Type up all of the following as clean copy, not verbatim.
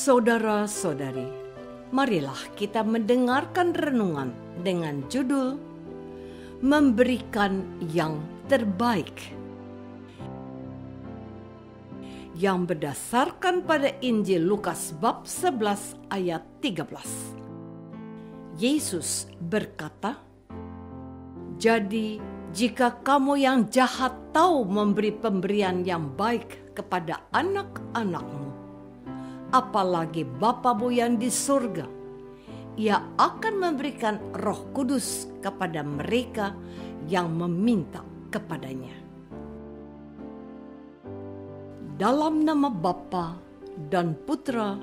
Saudara-saudari, marilah kita mendengarkan renungan dengan judul Memberikan yang Terbaik, yang berdasarkan pada Injil Lukas bab 11 ayat 13. Yesus berkata, "Jadi jika kamu yang jahat tahu memberi pemberian yang baik kepada anak-anakmu, apalagi Bapamu yang di surga, Ia akan memberikan Roh Kudus kepada mereka yang meminta kepadanya." Dalam nama Bapa dan Putra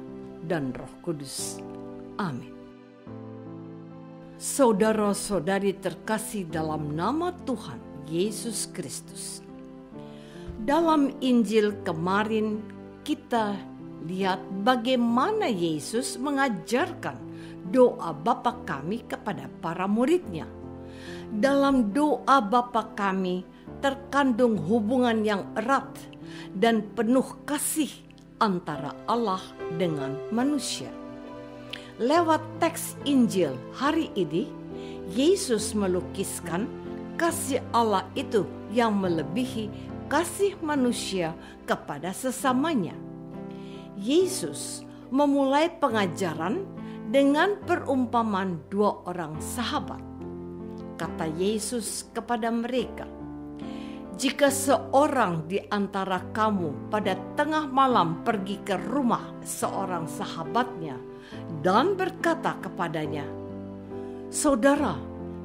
dan Roh Kudus. Amin. Saudara-saudari terkasih dalam nama Tuhan Yesus Kristus. Dalam Injil kemarin kita lihat bagaimana Yesus mengajarkan doa Bapa kami kepada para muridnya. Dalam doa Bapa kami terkandung hubungan yang erat dan penuh kasih antara Allah dengan manusia. Lewat teks Injil hari ini, Yesus melukiskan kasih Allah itu yang melebihi kasih manusia kepada sesamanya. Yesus memulai pengajaran dengan perumpamaan dua orang sahabat. Kata Yesus kepada mereka, "Jika seorang di antara kamu pada tengah malam pergi ke rumah seorang sahabatnya dan berkata kepadanya, 'Saudara,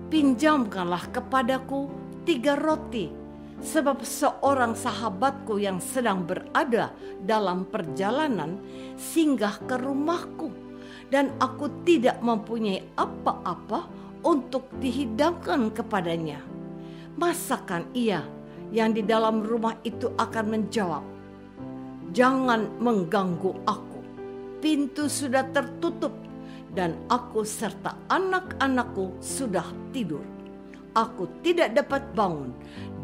pinjamkanlah kepadaku 3 roti, sebab seorang sahabatku yang sedang berada dalam perjalanan singgah ke rumahku, dan aku tidak mempunyai apa-apa untuk dihidangkan kepadanya.' Masakan ia yang di dalam rumah itu akan menjawab, 'Jangan mengganggu aku. Pintu sudah tertutup dan aku serta anak-anakku sudah tidur. Aku tidak dapat bangun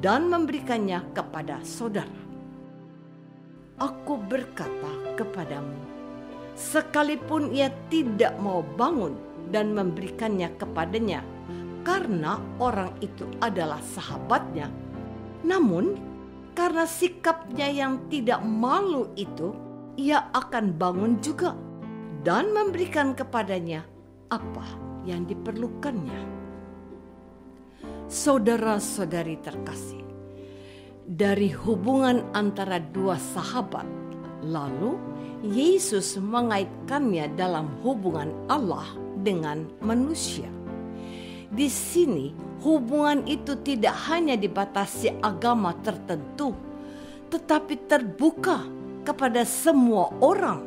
dan memberikannya kepada saudara.' Aku berkata kepadamu, sekalipun ia tidak mau bangun dan memberikannya kepadanya, karena orang itu adalah sahabatnya, namun karena sikapnya yang tidak malu itu, ia akan bangun juga dan memberikan kepadanya apa yang diperlukannya." Saudara-saudari terkasih, dari hubungan antara dua sahabat, lalu Yesus mengaitkannya dalam hubungan Allah dengan manusia. Di sini hubungan itu tidak hanya dibatasi agama tertentu, tetapi terbuka kepada semua orang.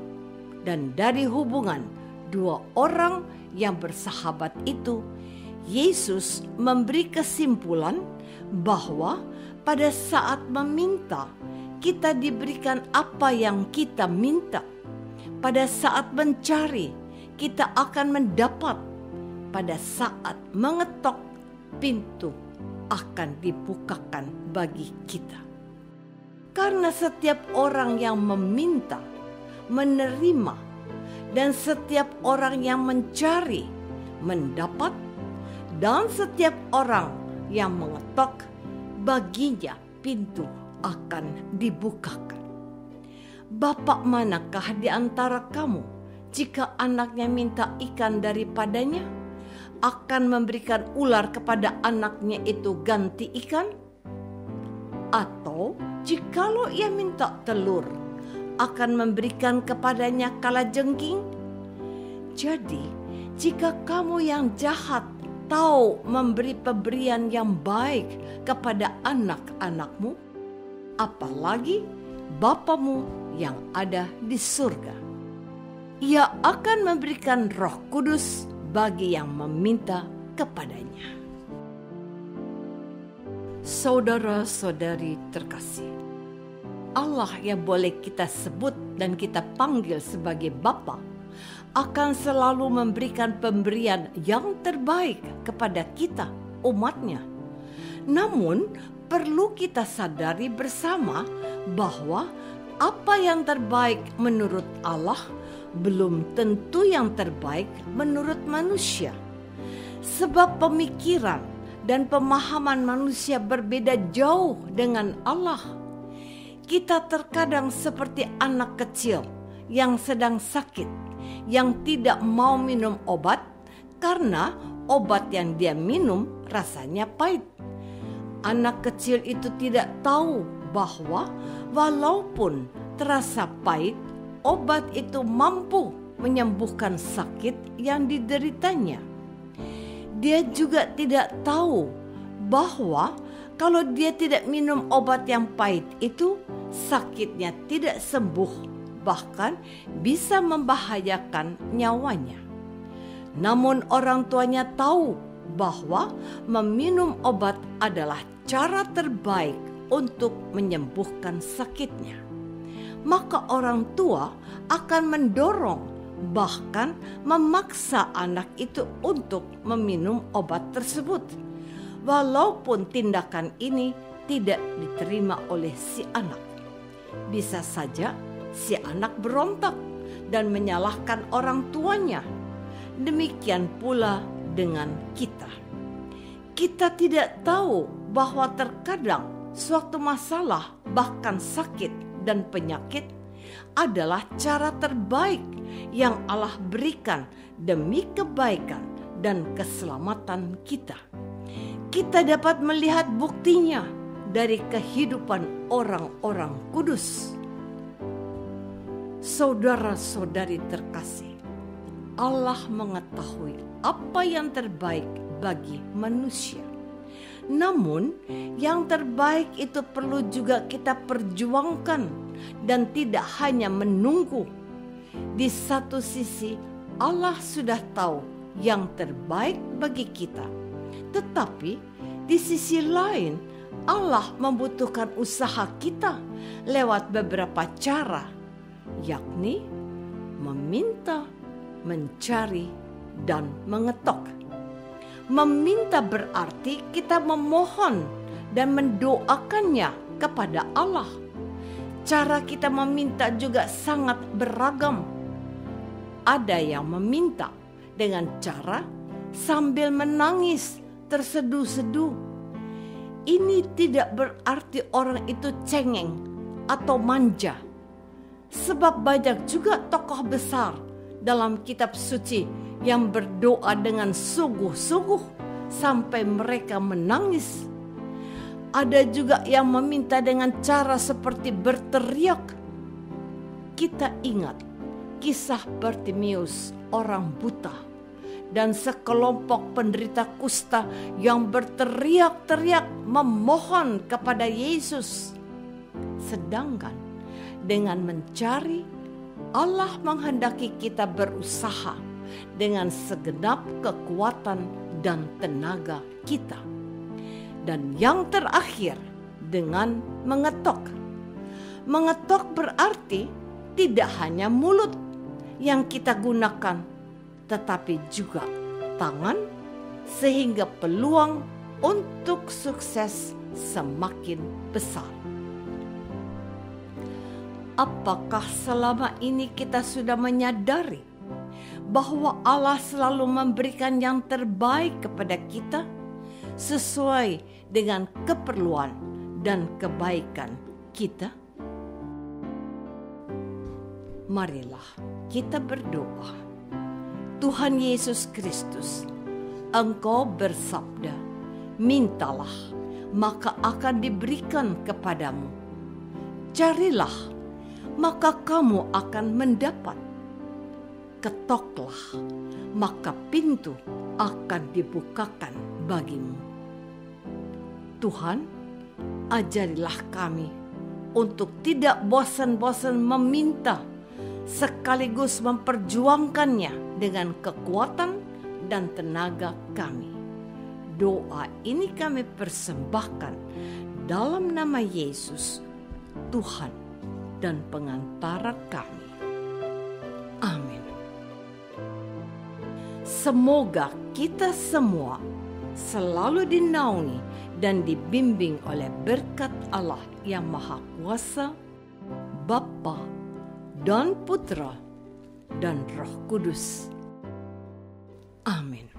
Dan dari hubungan dua orang yang bersahabat itu, Yesus memberi kesimpulan bahwa pada saat meminta, kita diberikan apa yang kita minta. Pada saat mencari, kita akan mendapat. Pada saat mengetok, pintu akan dibukakan bagi kita. Karena setiap orang yang meminta, menerima, dan setiap orang yang mencari, mendapat, dan setiap orang yang mengetok, baginya pintu akan dibukakan. Bapak manakah di antara kamu, jika anaknya minta ikan daripadanya, akan memberikan ular kepada anaknya itu ganti ikan? Atau jikalau ia minta telur, akan memberikan kepadanya kalajengking? Jadi, jika kamu yang jahat tahu memberi pemberian yang baik kepada anak-anakmu, apalagi Bapamu yang ada di surga, Ia akan memberikan Roh Kudus bagi yang meminta kepadanya." Saudara-saudari terkasih, Allah yang boleh kita sebut dan kita panggil sebagai Bapa akan selalu memberikan pemberian yang terbaik kepada kita, umatnya. Namun perlu kita sadari bersama bahwa apa yang terbaik menurut Allah belum tentu yang terbaik menurut manusia. Sebab pemikiran dan pemahaman manusia berbeda jauh dengan Allah. Kita terkadang seperti anak kecil yang sedang sakit, yang tidak mau minum obat karena obat yang dia minum rasanya pahit. Anak kecil itu tidak tahu bahwa walaupun terasa pahit, obat itu mampu menyembuhkan sakit yang dideritanya. Dia juga tidak tahu bahwa kalau dia tidak minum obat yang pahit itu, sakitnya tidak sembuh, bahkan bisa membahayakan nyawanya. Namun orang tuanya tahu bahwa meminum obat adalah cara terbaik untuk menyembuhkan sakitnya. Maka orang tua akan mendorong, bahkan memaksa anak itu untuk meminum obat tersebut, walaupun tindakan ini tidak diterima oleh si anak. Bisa saja si anak berontak dan menyalahkan orang tuanya. Demikian pula dengan kita. Kita tidak tahu bahwa terkadang suatu masalah, bahkan sakit dan penyakit, adalah cara terbaik yang Allah berikan demi kebaikan dan keselamatan kita. Kita dapat melihat buktinya dari kehidupan orang-orang kudus. Saudara-saudari terkasih, Allah mengetahui apa yang terbaik bagi manusia. Namun, yang terbaik itu perlu juga kita perjuangkan dan tidak hanya menunggu. Di satu sisi, Allah sudah tahu yang terbaik bagi kita. Tetapi, di sisi lain, Allah membutuhkan usaha kita lewat beberapa cara, yakni meminta, mencari, dan mengetok. Meminta berarti kita memohon dan mendoakannya kepada Allah. Cara kita meminta juga sangat beragam. Ada yang meminta dengan cara sambil menangis, terseduh-seduh. Ini tidak berarti orang itu cengeng atau manja. Sebab banyak juga tokoh besar dalam kitab suci yang berdoa dengan sungguh-sungguh sampai mereka menangis. Ada juga yang meminta dengan cara seperti berteriak. Kita ingat kisah Bartimeus, orang buta, dan sekelompok penderita kusta yang berteriak-teriak memohon kepada Yesus. Sedangkan dengan mencari, Allah menghendaki kita berusaha dengan segenap kekuatan dan tenaga kita. Dan yang terakhir, dengan mengetok. Mengetok berarti tidak hanya mulut yang kita gunakan, tetapi juga tangan, sehingga peluang untuk sukses semakin besar. Apakah selama ini kita sudah menyadari bahwa Allah selalu memberikan yang terbaik kepada kita sesuai dengan keperluan dan kebaikan kita? Marilah kita berdoa. Tuhan Yesus Kristus, Engkau bersabda, mintalah, maka akan diberikan kepadamu. Carilah, maka kamu akan mendapat. Ketoklah, maka pintu akan dibukakan bagimu. Tuhan, ajarilah kami untuk tidak bosan-bosan meminta, sekaligus memperjuangkannya dengan kekuatan dan tenaga kami. Doa ini kami persembahkan dalam nama Yesus, Tuhan dan pengantara kami. Amin. Semoga kita semua selalu dinaungi dan dibimbing oleh berkat Allah yang Maha Kuasa, Bapa dan Putra dan Roh Kudus. Amin.